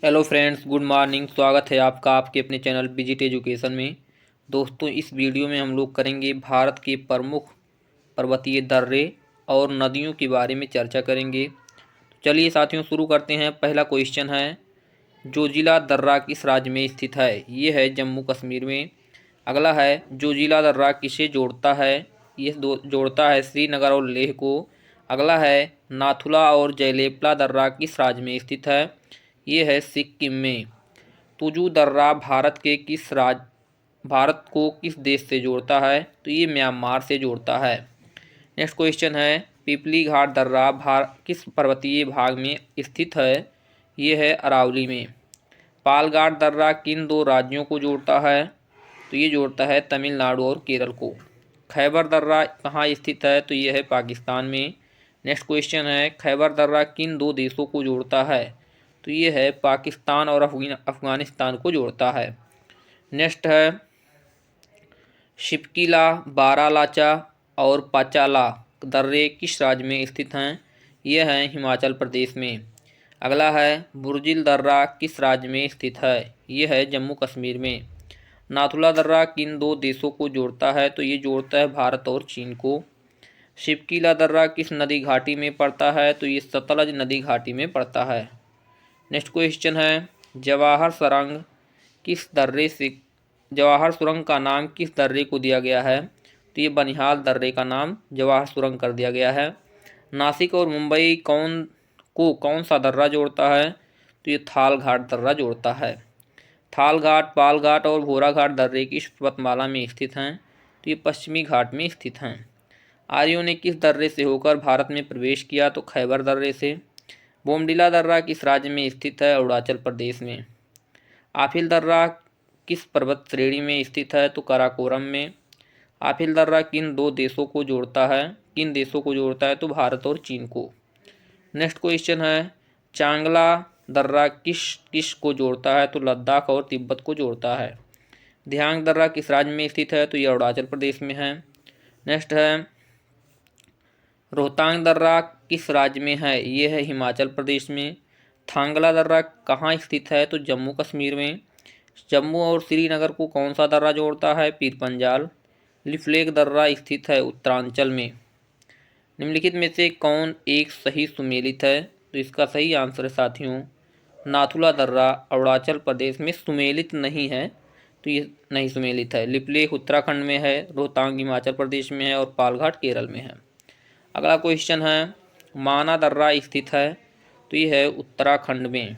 Hello friends, good morning. स्वागत है आपका आपके अपने चैनल विजिट एजुकेशन में। दोस्तों, इस वीडियो में हम लोग करेंगे भारत के प्रमुख पर्वतीय दर्रे और नदियों के बारे में चर्चा करेंगे। तो चलिए साथियों, शुरू करते हैं। पहला क्वेश्चन है, जोजिला दर्रा किस राज्य में स्थित है? ये है जम्मू कश्मीर में। अगला है, जोजिला दर्रा किसे जोड़ता है? ये जोड़ता है श्रीनगर और लेह को। अगला है, नाथुला और जयलेपला दर्रा किस राज्य में स्थित है? ये है सिक्किम में। तुजू दर्रा भारत को किस देश से जोड़ता है? तो ये म्यांमार से जोड़ता है। नेक्स्ट क्वेश्चन है, पिपली घाट दर्रा किस पर्वतीय भाग में स्थित है? ये है अरावली में। पालघाट दर्रा किन दो राज्यों को जोड़ता है? तो ये जोड़ता है तमिलनाडु और केरल को। खैबर दर्रा कहाँ स्थित है? तो ये है पाकिस्तान में। नेक्स्ट क्वेश्चन है, खैबर दर्रा किन दो देशों को जोड़ता है? तो ये है पाकिस्तान और अफगानिस्तान को जोड़ता है। नेक्स्ट है, शिपकीला, बारालाचा और पाचाला दर्रे किस राज्य में स्थित हैं? ये हैं हिमाचल प्रदेश में। अगला है, बुर्जिल दर्रा किस राज्य में स्थित है? ये है जम्मू कश्मीर में। नाथुला दर्रा किन दो देशों को जोड़ता है? तो ये जोड़ता है भारत और चीन को। शिपकीला दर्रा किस नदी घाटी में पड़ता है? तो ये सतलज नदी घाटी में पड़ता है। नेक्स्ट क्वेश्चन है, जवाहर सुरंग जवाहर सुरंग का नाम किस दर्रे को दिया गया है? तो ये बनिहाल दर्रे का नाम जवाहर सुरंग कर दिया गया है। नासिक और मुंबई कौन सा दर्रा जोड़ता है? तो ये थाल घाट दर्रा जोड़ता है। थाल घाट, पाल घाट और भोरा घाट दर्रे किस पर्वतमाला में स्थित हैं? तो ये पश्चिमी घाट में स्थित हैं। आर्यों ने किस दर्रे से होकर भारत में प्रवेश किया? तो खैबर दर्रे से। बोमडिला दर्रा किस राज्य में स्थित है? अरुणाचल प्रदेश में। आफिल दर्रा किस पर्वत श्रेणी में स्थित है? तो काराकोरम में। आफिल दर्रा किन देशों को जोड़ता है? तो भारत और चीन को। नेक्स्ट क्वेश्चन है, चांगला दर्रा किस को जोड़ता है? तो लद्दाख और तिब्बत को जोड़ता है। दियांग दर्रा किस राज्य में स्थित है? तो ये अरुणाचल प्रदेश में है। नेक्स्ट है, रोहतांग दर्रा किस राज्य में है? ये है हिमाचल प्रदेश में। थांगला दर्रा कहाँ स्थित है? तो जम्मू कश्मीर में। जम्मू और श्रीनगर को कौन सा दर्रा जोड़ता है? पीरपंजाल। लिफलेक दर्रा स्थित है उत्तरांचल में। निम्नलिखित में से कौन एक सही सुमेलित है? तो इसका सही आंसर है साथियों, नाथुला दर्रा अरुणाचल प्रदेश में सुमेलित नहीं है, तो ये नहीं सुमेलित है। लिपलेख उत्तराखंड में है, रोहतांग हिमाचल प्रदेश में है और पालघाट केरल में है। अगला क्वेश्चन है, माना दर्रा स्थित है? तो ये है उत्तराखंड में।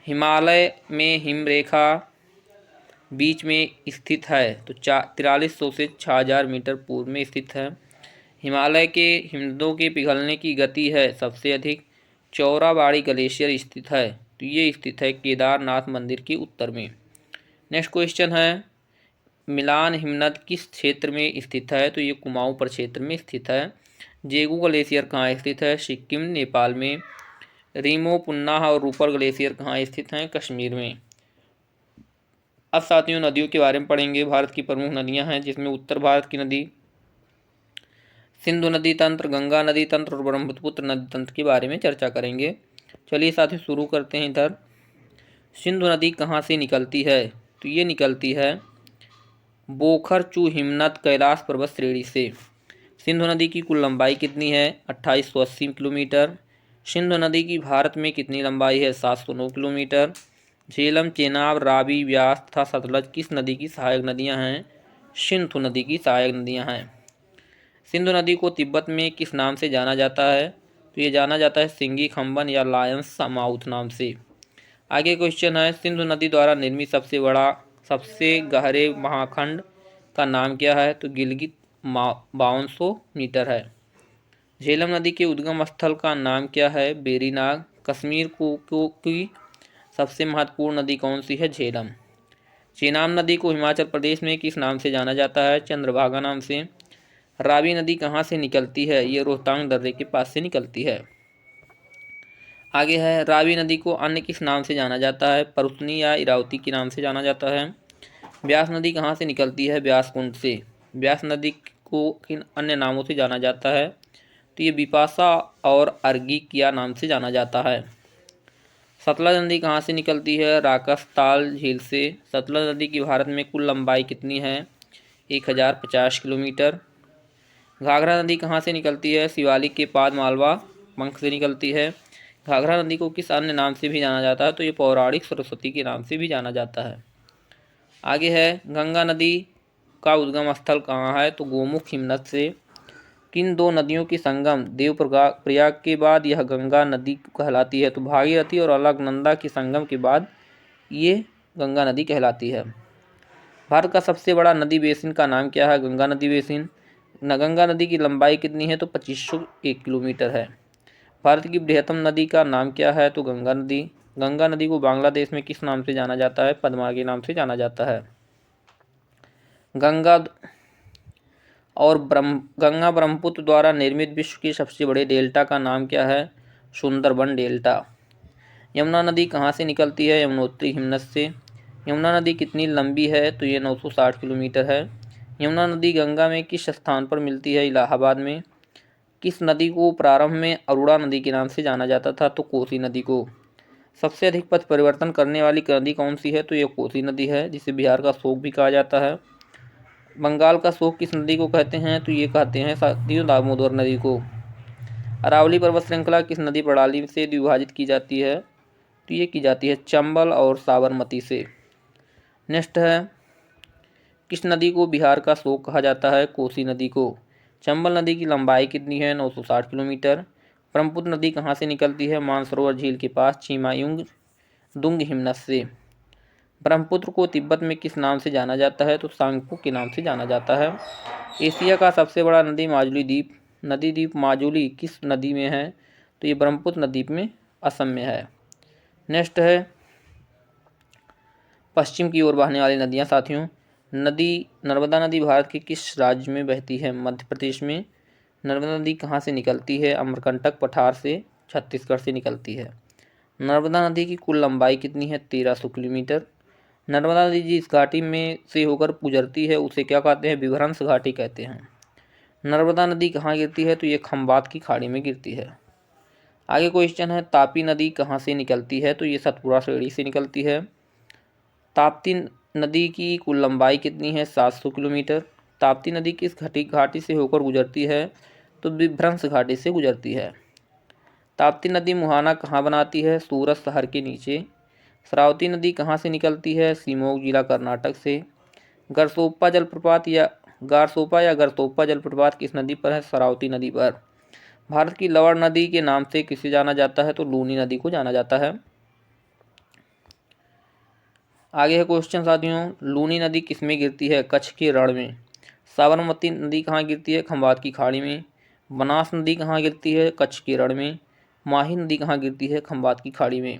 हिमालय में हिमरेखा बीच में स्थित है, तो 4300 से 6000 मीटर पूर्व में स्थित है। हिमालय के हिमनदों के पिघलने की गति है सबसे अधिक। चौराबाड़ी ग्लेशियर स्थित है, तो ये स्थित है केदारनाथ मंदिर के उत्तर में। नेक्स्ट क्वेश्चन है, मिलान हिमनद किस क्षेत्र में स्थित है? तो ये कुमाऊं प्रक्षेत्र में स्थित है। जेगू ग्लेशियर कहाँ स्थित है? सिक्किम नेपाल में। रीमो, पुन्नाह और रूपर ग्लेशियर कहाँ स्थित हैं? कश्मीर में। अब साथियों, नदियों के बारे में पढ़ेंगे। भारत की प्रमुख नदियां हैं, जिसमें उत्तर भारत की नदी सिंधु नदी तंत्र, गंगा नदी तंत्र और ब्रह्मपुत्र नदी तंत्र के बारे में चर्चा करेंगे। चलिए साथियों, शुरू करते हैं। इधर सिंधु नदी कहाँ से निकलती है? तो ये निकलती है बोखरचू हिमनद कैलाश पर्वत श्रेणी से। सिंधु नदी की कुल लंबाई कितनी है? 2880 किलोमीटर। सिंधु नदी की भारत में कितनी लंबाई है? 709 किलोमीटर। झेलम, चेनाब, रावी, व्यास तथा सतलज किस नदी की सहायक नदियां हैं? सिंधु नदी की सहायक नदियां हैं। सिंधु नदी को तिब्बत में किस नाम से जाना जाता है? तो ये जाना जाता है सिंगी खम्बन या लायंस माउथ नाम से। आगे क्वेश्चन है, सिंधु नदी द्वारा निर्मित सबसे गहरे महाखंड का नाम क्या है? तो गिलगित 5200 मीटर है। झेलम नदी के उद्गम स्थल का नाम क्या है? बेरीनाग। कश्मीर की सबसे महत्वपूर्ण नदी कौन सी है? झेलम। चेनाब नदी को हिमाचल प्रदेश में किस नाम से जाना जाता है? चंद्रभागा नाम से। रावी नदी कहाँ से निकलती है? ये रोहतांग दर्रे के पास से निकलती है। आगे है, रावी नदी को अन्य किस नाम से जाना जाता है? परुसनी या इरावती के नाम से जाना जाता है। ब्यास नदी कहाँ से निकलती है? ब्यास कुंड से। ब्यास नदी को किन अन्य नामों से जाना जाता है? तो ये बिपाशा और अर्गिकिया नाम से जाना जाता है। सतलज नदी कहाँ से निकलती है? राकसताल झील से। सतलज नदी की भारत में कुल लंबाई कितनी है? 1050 किलोमीटर। घाघरा नदी कहाँ से निकलती है? शिवालिक के पाद मालवा पंख से निकलती है। घाघरा नदी को किस अन्य नाम से भी जाना जाता है? तो ये पौराणिक सरस्वती के नाम से भी जाना जाता है। आगे है, गंगा नदी का उद्गम स्थल कहाँ है? तो गोमुख हिमनद से। किन दो नदियों की संगम देवप्रयाग के बाद यह गंगा नदी कहलाती है? तो भागीरथी और अलकनंदा के संगम के बाद ये गंगा नदी कहलाती है। भारत का सबसे बड़ा नदी बेसिन का नाम क्या है? गंगा नदी बेसिन। गंगा नदी की लंबाई कितनी है? तो 2501 किलोमीटर है। भारत की बृहत्तम नदी का नाम क्या है? तो गंगा नदी। गंगा नदी को बांग्लादेश में किस नाम से जाना जाता है? पद्मा के नाम से जाना जाता है। गंगा ब्रह्मपुत्र द्वारा निर्मित विश्व के सबसे बड़े डेल्टा का नाम क्या है? सुंदरबन डेल्टा। यमुना नदी कहाँ से निकलती है? यमुनोत्री हिमनद से। यमुना नदी कितनी लंबी है? तो ये 960 किलोमीटर है। यमुना नदी गंगा में किस स्थान पर मिलती है? इलाहाबाद में। किस नदी को प्रारंभ में अरुणा नदी के नाम से जाना जाता था? तो कोसी नदी को। सबसे अधिक पथ परिवर्तन करने वाली नदी कौन सी है? तो ये कोसी नदी है, जिसे बिहार का शोक भी कहा जाता है। बंगाल का शोक किस नदी को कहते हैं? तो ये कहते हैं साथियों दामोदर नदी को। अरावली पर्वत श्रृंखला किस नदी प्रणाली से विभाजित की जाती है? तो ये की जाती है चंबल और साबरमती से। नेक्स्ट है, किस नदी को बिहार का शोक कहा जाता है? कोसी नदी को। चंबल नदी की लंबाई कितनी है? 960 किलोमीटर। ब्रह्मपुत्र नदी कहाँ से निकलती है? मानसरोवर झील के पास चिमायुंग दुंग हिमनद से। ब्रह्मपुत्र को तिब्बत में किस नाम से जाना जाता है? तो सांगपो के नाम से जाना जाता है। एशिया का सबसे बड़ा नदी द्वीप माजुली किस नदी में है? तो ये ब्रह्मपुत्र नदी में असम में है। नेक्स्ट है, पश्चिम की ओर बहने वाली नदियाँ साथियों। नर्मदा नदी भारत के किस राज्य में बहती है? मध्य प्रदेश में। नर्मदा नदी कहाँ से निकलती है? अमरकंटक पठार से, छत्तीसगढ़ से निकलती है। नर्मदा नदी की कुल लंबाई कितनी है? 1300 किलोमीटर। नर्मदा नदी जिस घाटी में से होकर गुजरती है उसे क्या कहते हैं? विभ्रंश घाटी कहते हैं। नर्मदा नदी कहाँ गिरती है? तो ये खंबात की खाड़ी में गिरती है। आगे क्वेश्चन है, तापी नदी कहाँ से निकलती है? तो ये सतपुरा श्रेणी से निकलती है। ताप्ती नदी की कुल लंबाई कितनी है? 700 किलोमीटर। ताप्ती नदी किस घाटी से होकर गुजरती है? तो विभ्रंश घाटी से गुजरती है। ताप्ती नदी मुहाना कहाँ बनाती है? सूरत शहर के नीचे। श्रावती नदी कहाँ से निकलती है? शिमोग जिला कर्नाटक से। गरसोप्पा या गरसोप्पा जलप्रपात किस नदी पर है? शरावती नदी पर। भारत की लवण नदी के नाम से किसे जाना जाता है? तो लूनी नदी को जाना जाता है। आगे है क्वेश्चन साथियों, लूनी नदी किस में गिरती है? कच्छ के रण में। साबरमती नदी कहाँ गिरती है? खंबात की खाड़ी में। बनास नदी कहाँ गिरती है? कच्छ के रण में। माही नदी कहाँ गिरती है? खंबात की खाड़ी में।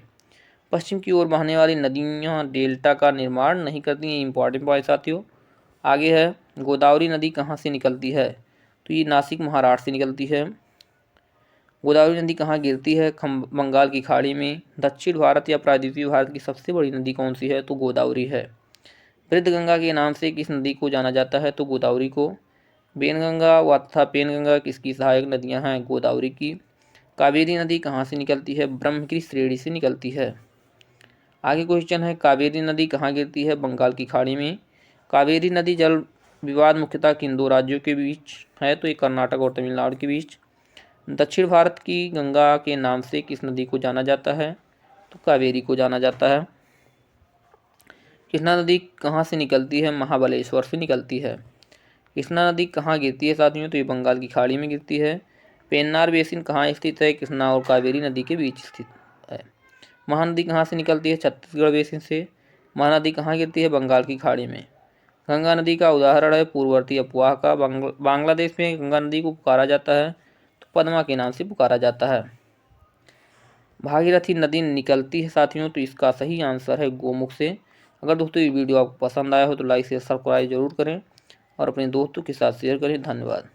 पश्चिम की ओर बहने वाली नदियाँ डेल्टा का निर्माण नहीं करती हैं, इंपॉर्टेंट पॉइंट साथियों। आगे है, गोदावरी नदी कहाँ से निकलती है? तो ये नासिक महाराष्ट्र से निकलती है। गोदावरी नदी कहाँ गिरती है? बंगाल की खाड़ी में। दक्षिण भारत या प्रायद्वीपीय भारत की सबसे बड़ी नदी कौन सी है? तो गोदावरी है। वृद्धगंगा के नाम से किस नदी को जाना जाता है? तो गोदावरी को। बेनगंगा तथा पेनगंगा किसकी सहायक नदियाँ हैं? गोदावरी की। कावेरी नदी कहाँ से निकलती है? ब्रह्मगिरि श्रेणी से निकलती है। आगे क्वेश्चन है, कावेरी नदी कहाँ गिरती है? बंगाल की खाड़ी में। कावेरी नदी जल विवाद मुख्यतः किन दो राज्यों के बीच है? तो ये कर्नाटक और तमिलनाडु के बीच। दक्षिण भारत की गंगा के नाम से किस नदी को जाना जाता है? तो कावेरी को जाना जाता है। कृष्णा नदी कहाँ से निकलती है? महाबलेश्वर से निकलती है। कृष्णा नदी कहाँ गिरती है साथियों? तो ये बंगाल की खाड़ी में गिरती है। पेन्नार बेसिन कहाँ स्थित है? कृष्णा और कावेरी नदी के बीच स्थित है। महानदी कहाँ से निकलती है? छत्तीसगढ़ बेसिन से। महानदी कहाँ गिरती है? बंगाल की खाड़ी में। गंगा नदी का उदाहरण है पूर्ववर्ती अफवाह का। बांग्लादेश में गंगा नदी को पुकारा जाता है तो पद्मा के नाम से पुकारा जाता है। भागीरथी नदी निकलती है साथियों, तो इसका सही आंसर है गोमुख से। अगर दोस्तों ये वीडियो आपको पसंद आया हो तो लाइक शेयर सब्सक्राइब जरूर करें और अपने दोस्तों के साथ शेयर करें। धन्यवाद।